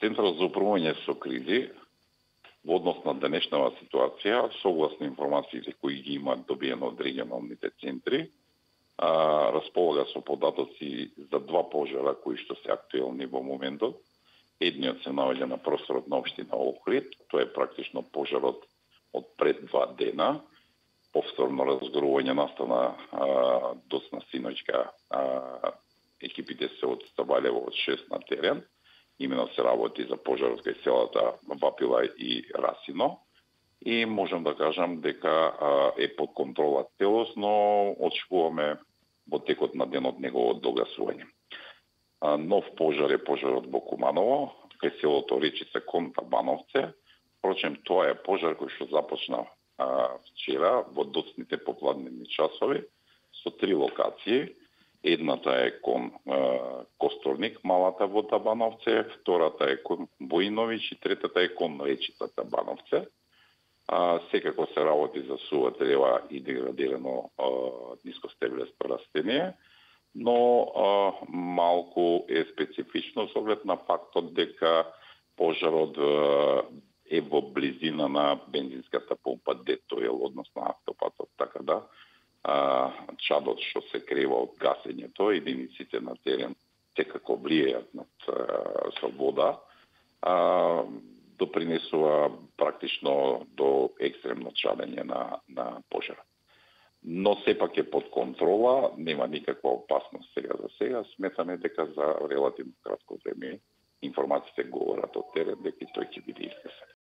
Центарот за управување со кризи во однос на денешнава ситуација, согласно информациите кои ги имаат добиено од регионалните центри, располага со податоци за 2 пожара кои што се актуелни во моментот. Едниот се наоѓа на просторот на општина Охрид, тоа е практично пожарот од пред 2 дена. Повторно разгорување настана доцна синоќка. Екипите се од Стабалево од 6 на терен. Имено се работи за пожарот кај селата Вапила и Расино. И можам да кажам дека е под контрола целосно, очекуваме во текот на денот неговото догасување. Нов пожар е пожарот во Куманово, кај селото Речица кон Табановце. Впрочем, тоа е пожар кој што започна вчера во доцните попладневни часови со 3 локации. Едната е кон Косторник, малата во Табановце, втората е кон Боиновиќ и третата е кон Речица Табановце. Секако се работи за сува трева и деградирано нискостеблесто растение, но малку е специфично со оглед на фактот дека пожарот е во близина на бензинската помпа Детоел, односно автопатот, така да чадот што се крева од гасењето, единиците на терен секако влијаат со вода, допринесува практично до екстремно чадење на пожар. Но сепак е под контрола, нема никаква опасност сега. Сметаме дека за релативно кратко време информациите говорат од терен дека тој ќе биде изгасен.